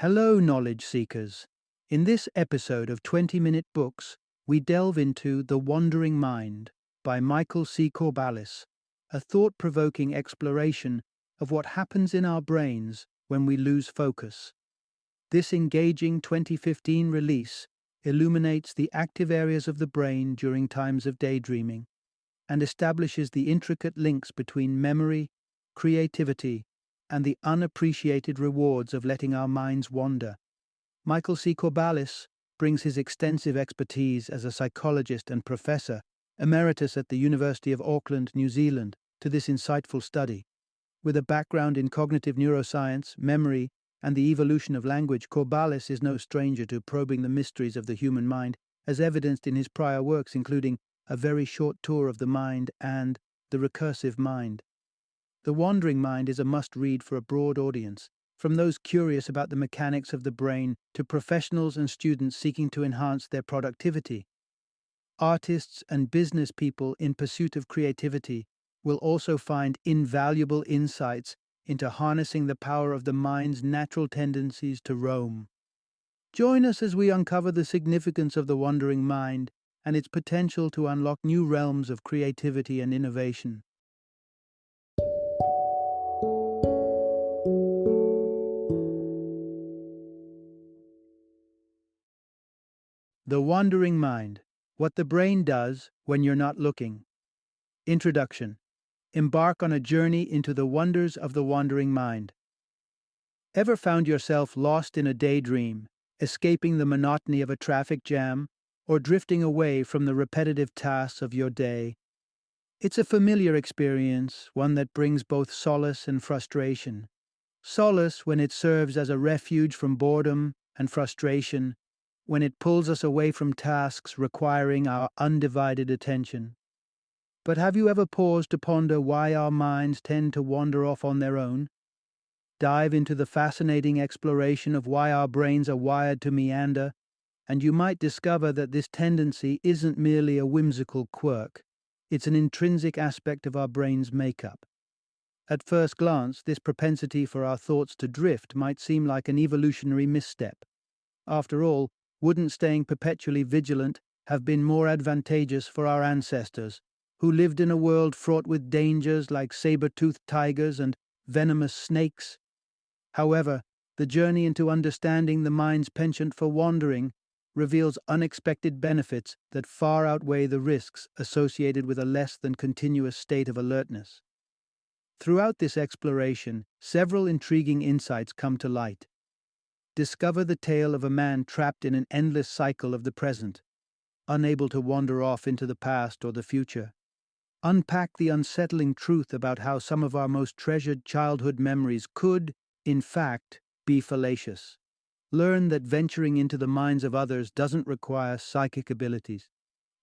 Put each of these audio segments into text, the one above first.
Hello, knowledge seekers. In this episode of 20-Minute Books, we delve into The Wandering Mind by Michael C. Corballis, a thought-provoking exploration of what happens in our brains when we lose focus. This engaging 2015 release illuminates the active areas of the brain during times of daydreaming and establishes the intricate links between memory, creativity, and the unappreciated rewards of letting our minds wander. Michael C. Corballis brings his extensive expertise as a psychologist and professor emeritus at the University of Auckland, New Zealand, to this insightful study. With a background in cognitive neuroscience, memory, and the evolution of language, Corballis is no stranger to probing the mysteries of the human mind, as evidenced in his prior works including A Very Short Tour of the Mind and The Recursive Mind. The Wandering Mind is a must-read for a broad audience, from those curious about the mechanics of the brain to professionals and students seeking to enhance their productivity. Artists and business people in pursuit of creativity will also find invaluable insights into harnessing the power of the mind's natural tendencies to roam. Join us as we uncover the significance of the wandering mind and its potential to unlock new realms of creativity and innovation. The Wandering Mind: What the Brain Does When You're Not Looking. Introduction. Embark on a journey into the wonders of the wandering mind. Ever found yourself lost in a daydream, escaping the monotony of a traffic jam, or drifting away from the repetitive tasks of your day? It's a familiar experience, one that brings both solace and frustration. Solace when it serves as a refuge from boredom and frustration when it pulls us away from tasks requiring our undivided attention. But have you ever paused to ponder why our minds tend to wander off on their own? Dive into the fascinating exploration of why our brains are wired to meander, and you might discover that this tendency isn't merely a whimsical quirk. It's an intrinsic aspect of our brain's makeup. At first glance, this propensity for our thoughts to drift might seem like an evolutionary misstep. After all, wouldn't staying perpetually vigilant have been more advantageous for our ancestors, who lived in a world fraught with dangers like saber-toothed tigers and venomous snakes? However, the journey into understanding the mind's penchant for wandering reveals unexpected benefits that far outweigh the risks associated with a less than continuous state of alertness. Throughout this exploration, several intriguing insights come to light. Discover the tale of a man trapped in an endless cycle of the present, unable to wander off into the past or the future. Unpack the unsettling truth about how some of our most treasured childhood memories could, in fact, be fallacious. Learn that venturing into the minds of others doesn't require psychic abilities,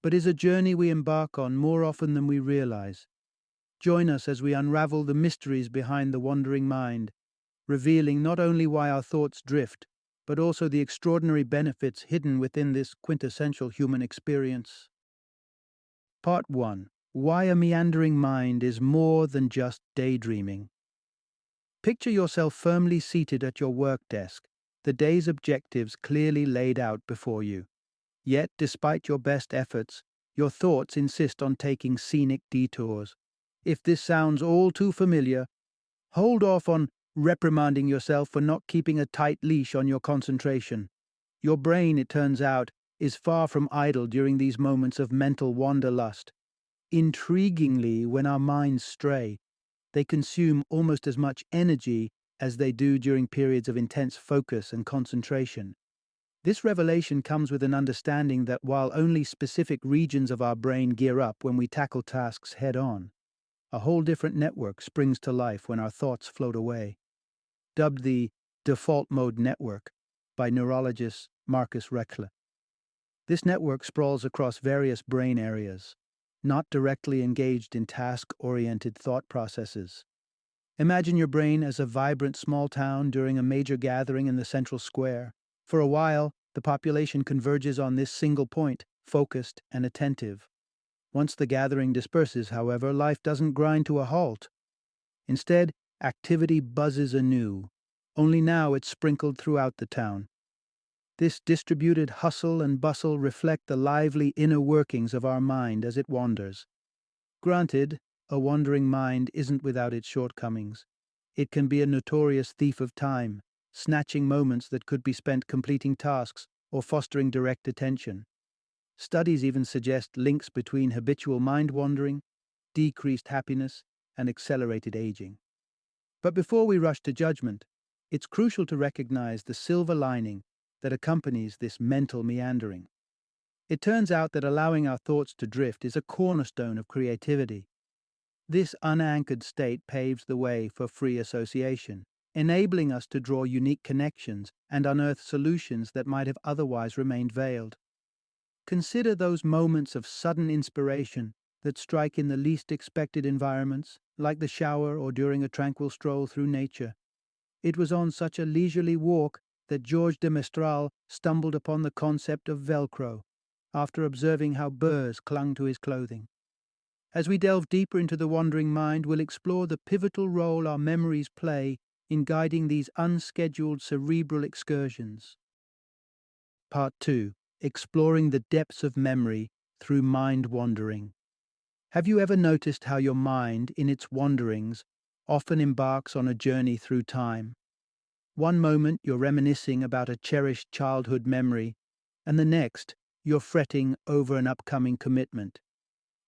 but is a journey we embark on more often than we realize. Join us as we unravel the mysteries behind the wandering mind, revealing not only why our thoughts drift, but also the extraordinary benefits hidden within this quintessential human experience. Part 1. Why a meandering mind is more than just daydreaming. Picture yourself firmly seated at your work desk, the day's objectives clearly laid out before you. Yet, despite your best efforts, your thoughts insist on taking scenic detours. If this sounds all too familiar, hold off on reprimanding yourself for not keeping a tight leash on your concentration. Your brain, it turns out, is far from idle during these moments of mental wanderlust. Intriguingly, when our minds stray, they consume almost as much energy as they do during periods of intense focus and concentration. This revelation comes with an understanding that while only specific regions of our brain gear up when we tackle tasks head-on, a whole different network springs to life when our thoughts float away. Dubbed the default mode network by neurologist Marcus Reckler. This network sprawls across various brain areas, not directly engaged in task-oriented thought processes. Imagine your brain as a vibrant small town during a major gathering in the central square. For a while, the population converges on this single point, focused and attentive. Once the gathering disperses, however, life doesn't grind to a halt. Instead, activity buzzes anew. only now it's sprinkled throughout the town. This distributed hustle and bustle reflect the lively inner workings of our mind as it wanders. Granted, a wandering mind isn't without its shortcomings. It can be a notorious thief of time, snatching moments that could be spent completing tasks or fostering direct attention. Studies even suggest links between habitual mind wandering, decreased happiness, and accelerated aging. But before we rush to judgment, it's crucial to recognize the silver lining that accompanies this mental meandering. It turns out that allowing our thoughts to drift is a cornerstone of creativity. This unanchored state paves the way for free association, enabling us to draw unique connections and unearth solutions that might have otherwise remained veiled. Consider those moments of sudden inspiration that strike in the least expected environments, like the shower or during a tranquil stroll through nature. It was on such a leisurely walk that Georges de Mestral stumbled upon the concept of Velcro, after observing how burrs clung to his clothing. As we delve deeper into the wandering mind, we'll explore the pivotal role our memories play in guiding these unscheduled cerebral excursions. Part 2. Exploring the depths of memory through mind wandering. Have you ever noticed how your mind, in its wanderings, often embarks on a journey through time? One moment you're reminiscing about a cherished childhood memory, and the next you're fretting over an upcoming commitment.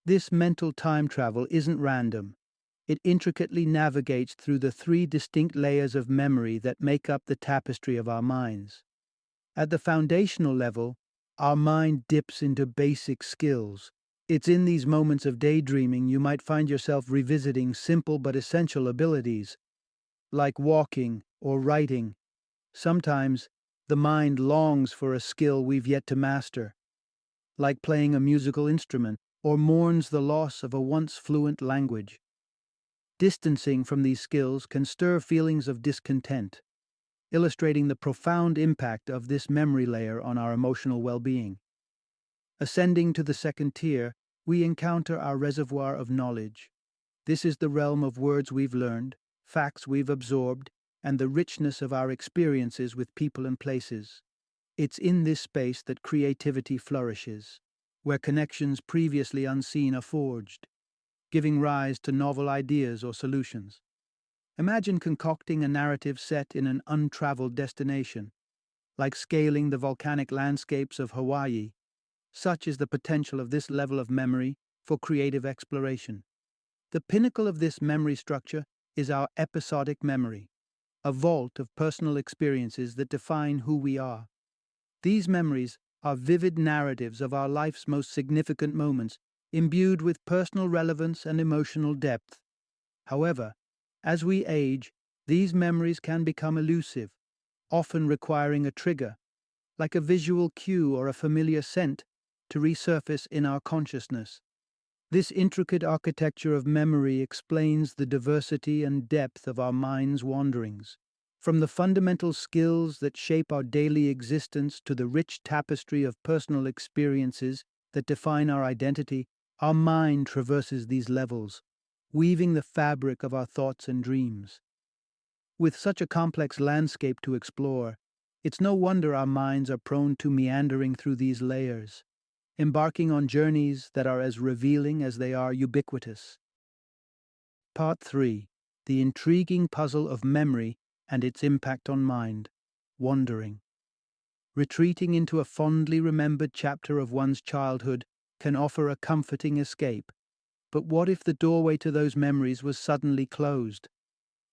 This mental time travel isn't random. It intricately navigates through the three distinct layers of memory that make up the tapestry of our minds. At the foundational level, our mind dips into basic skills. It's in these moments of daydreaming you might find yourself revisiting simple but essential abilities, like walking or writing. Sometimes, the mind longs for a skill we've yet to master, like playing a musical instrument, or mourns the loss of a once fluent language. Distancing from these skills can stir feelings of discontent, illustrating the profound impact of this memory layer on our emotional well-being. Ascending to the second tier, we encounter our reservoir of knowledge. This is the realm of words we've learned, facts we've absorbed, and the richness of our experiences with people and places. It's in this space that creativity flourishes, where connections previously unseen are forged, giving rise to novel ideas or solutions. Imagine concocting a narrative set in an untraveled destination, like scaling the volcanic landscapes of Hawaii. Such is the potential of this level of memory for creative exploration. The pinnacle of this memory structure is our episodic memory, a vault of personal experiences that define who we are. These memories are vivid narratives of our life's most significant moments, imbued with personal relevance and emotional depth. However, as we age, these memories can become elusive, often requiring a trigger, like a visual cue or a familiar scent, to resurface in our consciousness. This intricate architecture of memory explains the diversity and depth of our mind's wanderings. From the fundamental skills that shape our daily existence to the rich tapestry of personal experiences that define our identity, our mind traverses these levels, weaving the fabric of our thoughts and dreams. With such a complex landscape to explore, it's no wonder our minds are prone to meandering through these layers, embarking on journeys that are as revealing as they are ubiquitous. Part 3. The intriguing puzzle of memory and its impact on mind, wandering. Retreating into a fondly remembered chapter of one's childhood can offer a comforting escape. But what if the doorway to those memories was suddenly closed?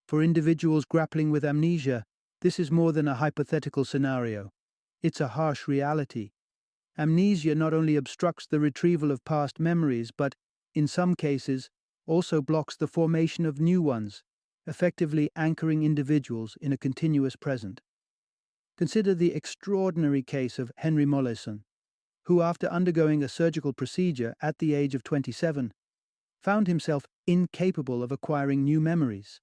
For individuals grappling with amnesia, this is more than a hypothetical scenario. It's a harsh reality. Amnesia not only obstructs the retrieval of past memories, but, in some cases, also blocks the formation of new ones, effectively anchoring individuals in a continuous present. Consider the extraordinary case of Henry Molaison, who, after undergoing a surgical procedure at the age of 27, found himself incapable of acquiring new memories.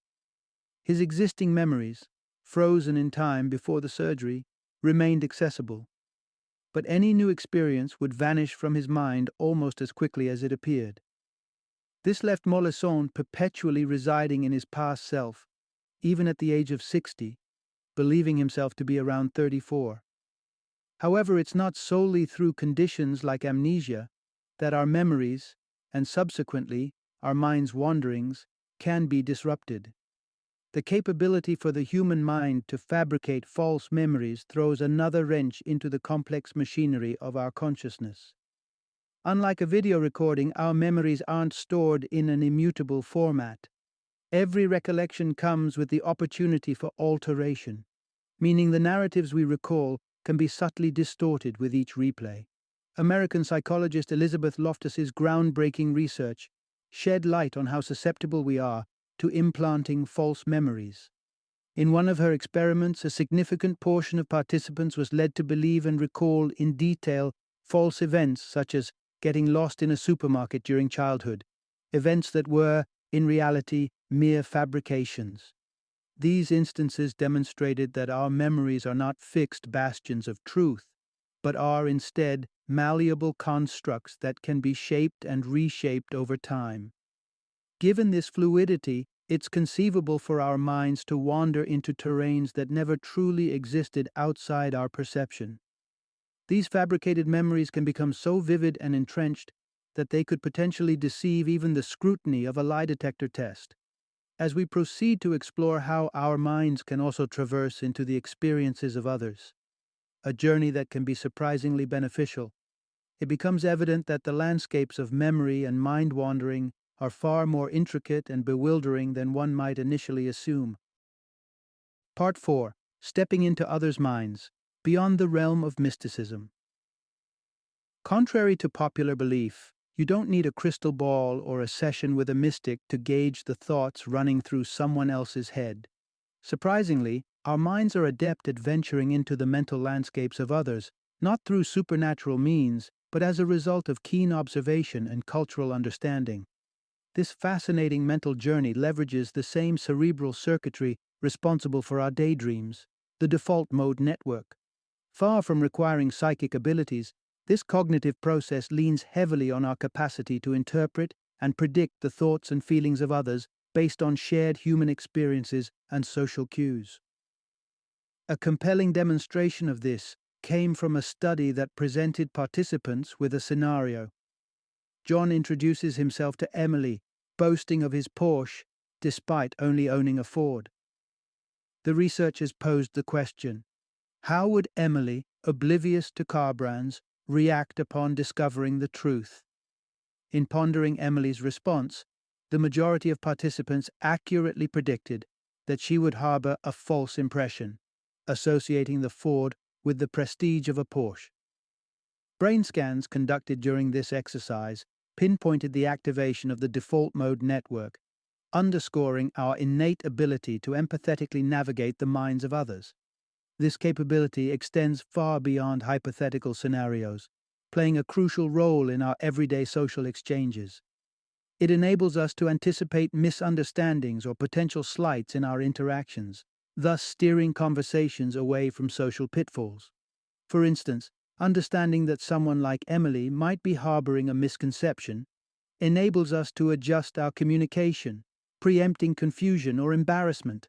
His existing memories, frozen in time before the surgery, remained accessible, but any new experience would vanish from his mind almost as quickly as it appeared. This left Molaison perpetually residing in his past self, even at the age of 60, believing himself to be around 34. However, it's not solely through conditions like amnesia that our memories, and subsequently our mind's wanderings, can be disrupted. The capability for the human mind to fabricate false memories throws another wrench into the complex machinery of our consciousness. Unlike a video recording, our memories aren't stored in an immutable format. Every recollection comes with the opportunity for alteration, meaning the narratives we recall can be subtly distorted with each replay. American psychologist Elizabeth Loftus's groundbreaking research shed light on how susceptible we are to implanting false memories. In one of her experiments, a significant portion of participants was led to believe and recall in detail false events such as getting lost in a supermarket during childhood, events that were, in reality, mere fabrications. These instances demonstrated that our memories are not fixed bastions of truth, but are instead malleable constructs that can be shaped and reshaped over time. Given this fluidity, it's conceivable for our minds to wander into terrains that never truly existed outside our perception. These fabricated memories can become so vivid and entrenched that they could potentially deceive even the scrutiny of a lie detector test. As we proceed to explore how our minds can also traverse into the experiences of others, a journey that can be surprisingly beneficial, it becomes evident that the landscapes of memory and mind wandering are far more intricate and bewildering than one might initially assume. Part 4. Stepping into others' minds, beyond the realm of mysticism. Contrary to popular belief, you don't need a crystal ball or a session with a mystic to gauge the thoughts running through someone else's head. Surprisingly, our minds are adept at venturing into the mental landscapes of others, not through supernatural means, but as a result of keen observation and cultural understanding. This fascinating mental journey leverages the same cerebral circuitry responsible for our daydreams, the default mode network. Far from requiring psychic abilities, this cognitive process leans heavily on our capacity to interpret and predict the thoughts and feelings of others based on shared human experiences and social cues. A compelling demonstration of this came from a study that presented participants with a scenario. John introduces himself to Emily, boasting of his Porsche, despite only owning a Ford. The researchers posed the question: how would Emily, oblivious to car brands, react upon discovering the truth? In pondering Emily's response, the majority of participants accurately predicted that she would harbor a false impression, associating the Ford with the prestige of a Porsche. Brain scans conducted during this exercise pinpointed the activation of the default mode network, underscoring our innate ability to empathetically navigate the minds of others. This capability extends far beyond hypothetical scenarios, playing a crucial role in our everyday social exchanges. It enables us to anticipate misunderstandings or potential slights in our interactions, thus steering conversations away from social pitfalls. For instance, understanding that someone like Emily might be harboring a misconception enables us to adjust our communication, preempting confusion or embarrassment.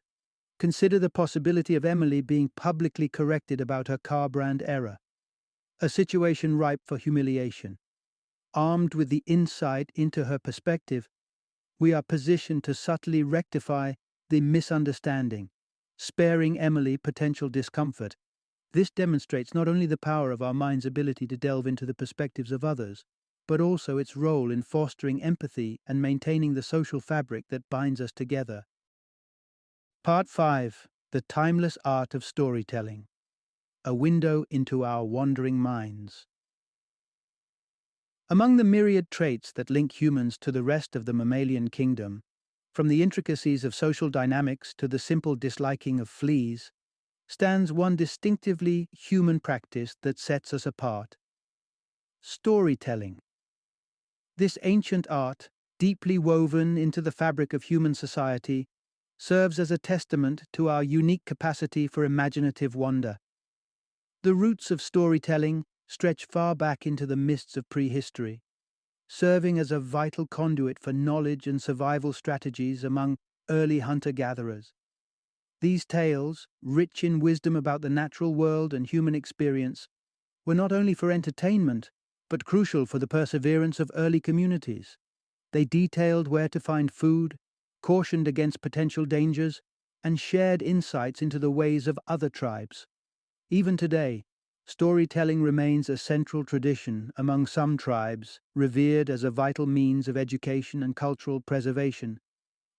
Consider the possibility of Emily being publicly corrected about her car brand error, a situation ripe for humiliation. Armed with the insight into her perspective, we are positioned to subtly rectify the misunderstanding, sparing Emily potential discomfort. This demonstrates not only the power of our mind's ability to delve into the perspectives of others, but also its role in fostering empathy and maintaining the social fabric that binds us together. Part 5. The Timeless Art of Storytelling. A window into our wandering minds. Among the myriad traits that link humans to the rest of the mammalian kingdom, from the intricacies of social dynamics to the simple disliking of fleas, stands one distinctively human practice that sets us apart: storytelling. This ancient art, deeply woven into the fabric of human society, serves as a testament to our unique capacity for imaginative wonder. The roots of storytelling stretch far back into the mists of prehistory, serving as a vital conduit for knowledge and survival strategies among early hunter-gatherers. These tales, rich in wisdom about the natural world and human experience, were not only for entertainment, but crucial for the perseverance of early communities. They detailed where to find food, cautioned against potential dangers, and shared insights into the ways of other tribes. Even today, storytelling remains a central tradition among some tribes, revered as a vital means of education and cultural preservation.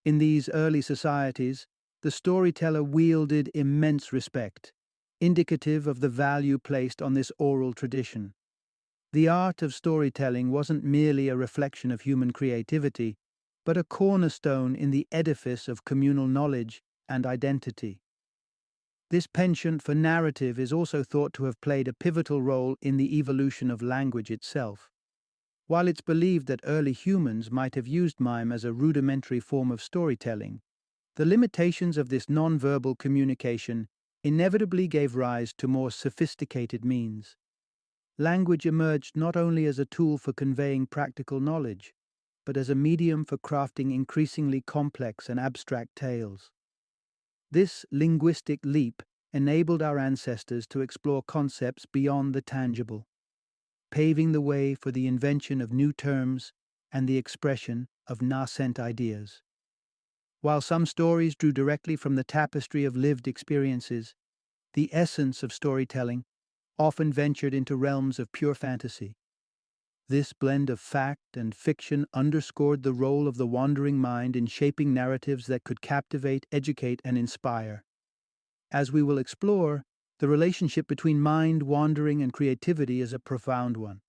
In these early societies, the storyteller wielded immense respect, indicative of the value placed on this oral tradition. The art of storytelling wasn't merely a reflection of human creativity, but a cornerstone in the edifice of communal knowledge and identity. This penchant for narrative is also thought to have played a pivotal role in the evolution of language itself. While it's believed that early humans might have used mime as a rudimentary form of storytelling, the limitations of this nonverbal communication inevitably gave rise to more sophisticated means. Language emerged not only as a tool for conveying practical knowledge, but as a medium for crafting increasingly complex and abstract tales. This linguistic leap enabled our ancestors to explore concepts beyond the tangible, paving the way for the invention of new terms and the expression of nascent ideas. While some stories drew directly from the tapestry of lived experiences, the essence of storytelling often ventured into realms of pure fantasy. This blend of fact and fiction underscored the role of the wandering mind in shaping narratives that could captivate, educate, and inspire. As we will explore, the relationship between mind wandering and creativity is a profound one,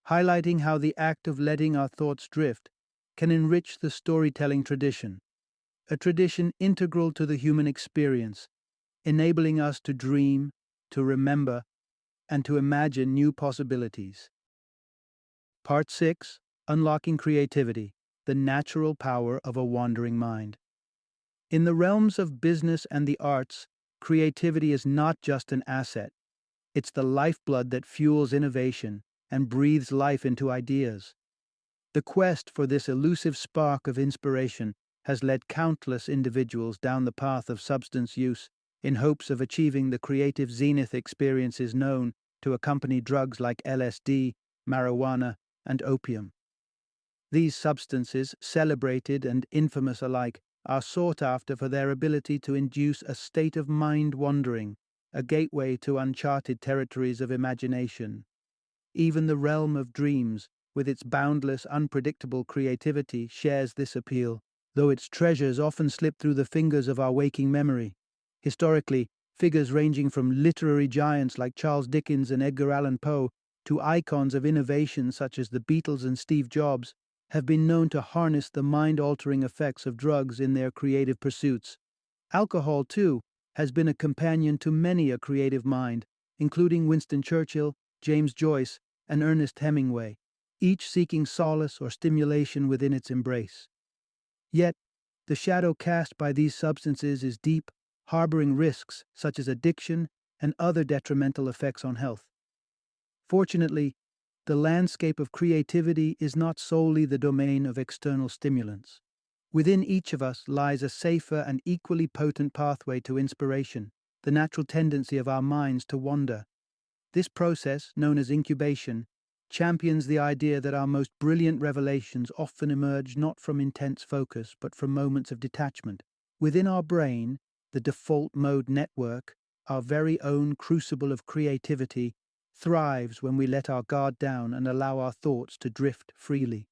highlighting how the act of letting our thoughts drift can enrich the storytelling tradition, a tradition integral to the human experience, enabling us to dream, to remember, and to imagine new possibilities. Part 6: Unlocking Creativity, the Natural Power of a Wandering Mind. In the realms of business and the arts, creativity is not just an asset, it's the lifeblood that fuels innovation and breathes life into ideas. The quest for this elusive spark of inspiration has led countless individuals down the path of substance use in hopes of achieving the creative zenith experiences known to accompany drugs like LSD, marijuana, and opium. These substances, celebrated and infamous alike, are sought after for their ability to induce a state of mind wandering, a gateway to uncharted territories of imagination. Even the realm of dreams, with its boundless, unpredictable creativity, shares this appeal, though its treasures often slip through the fingers of our waking memory. Historically, figures ranging from literary giants like Charles Dickens and Edgar Allan Poe to icons of innovation such as the Beatles and Steve Jobs have been known to harness the mind-altering effects of drugs in their creative pursuits. Alcohol, too, has been a companion to many a creative mind, including Winston Churchill, James Joyce, and Ernest Hemingway, each seeking solace or stimulation within its embrace. Yet, the shadow cast by these substances is deep, harboring risks such as addiction and other detrimental effects on health. Fortunately, the landscape of creativity is not solely the domain of external stimulants. Within each of us lies a safer and equally potent pathway to inspiration, the natural tendency of our minds to wander. This process, known as incubation, champions the idea that our most brilliant revelations often emerge not from intense focus but from moments of detachment. Within our brain, the default mode network, our very own crucible of creativity, thrives when we let our guard down and allow our thoughts to drift freely.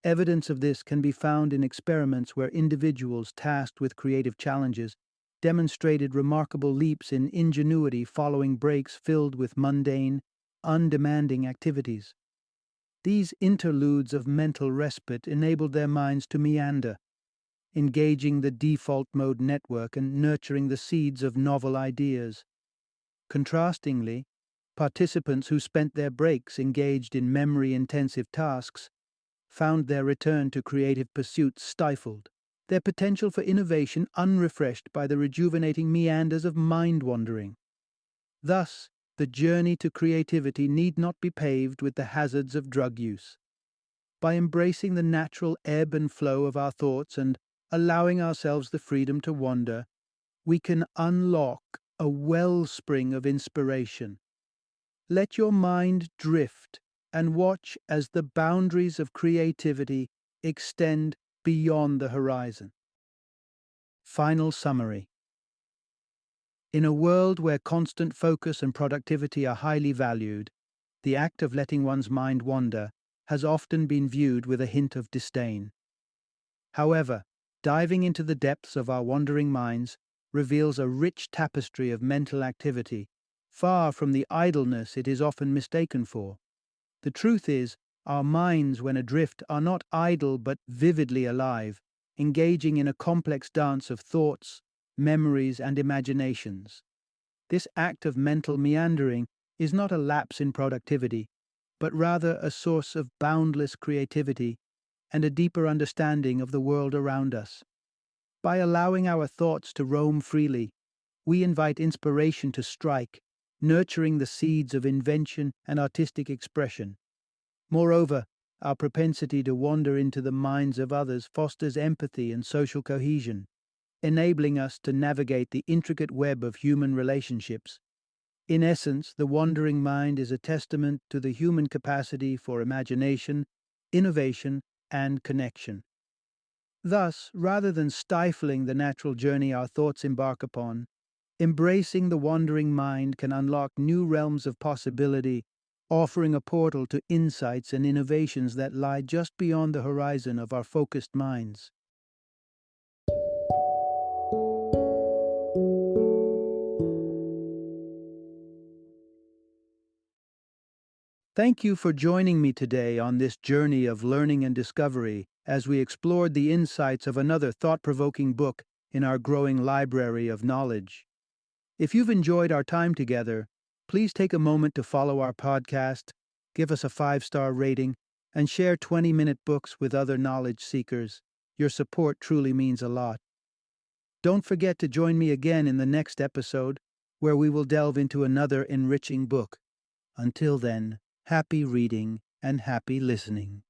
Evidence of this can be found in experiments where individuals tasked with creative challenges demonstrated remarkable leaps in ingenuity following breaks filled with mundane, undemanding activities. These interludes of mental respite enabled their minds to meander, engaging the default mode network and nurturing the seeds of novel ideas. Contrastingly, participants who spent their breaks engaged in memory-intensive tasks found their return to creative pursuits stifled, their potential for innovation unrefreshed by the rejuvenating meanders of mind-wandering. Thus, the journey to creativity need not be paved with the hazards of drug use. By embracing the natural ebb and flow of our thoughts and allowing ourselves the freedom to wander, we can unlock a wellspring of inspiration. Let your mind drift and watch as the boundaries of creativity extend beyond the horizon. Final summary. In a world where constant focus and productivity are highly valued, the act of letting one's mind wander has often been viewed with a hint of disdain. However, diving into the depths of our wandering minds reveals a rich tapestry of mental activity, far from the idleness it is often mistaken for. The truth is, our minds, when adrift, are not idle but vividly alive, engaging in a complex dance of thoughts, memories, and imaginations. This act of mental meandering is not a lapse in productivity, but rather a source of boundless creativity and a deeper understanding of the world around us. By allowing our thoughts to roam freely, we invite inspiration to strike, nurturing the seeds of invention and artistic expression. Moreover, our propensity to wander into the minds of others fosters empathy and social cohesion, enabling us to navigate the intricate web of human relationships. In essence, the wandering mind is a testament to the human capacity for imagination, innovation, and connection. Thus, rather than stifling the natural journey our thoughts embark upon, embracing the wandering mind can unlock new realms of possibility, offering a portal to insights and innovations that lie just beyond the horizon of our focused minds. Thank you for joining me today on this journey of learning and discovery as we explored the insights of another thought-provoking book in our growing library of knowledge. If you've enjoyed our time together, please take a moment to follow our podcast, give us a 5-star rating, and share 20-minute books with other knowledge seekers. Your support truly means a lot. Don't forget to join me again in the next episode, where we will delve into another enriching book. Until then, happy reading and happy listening.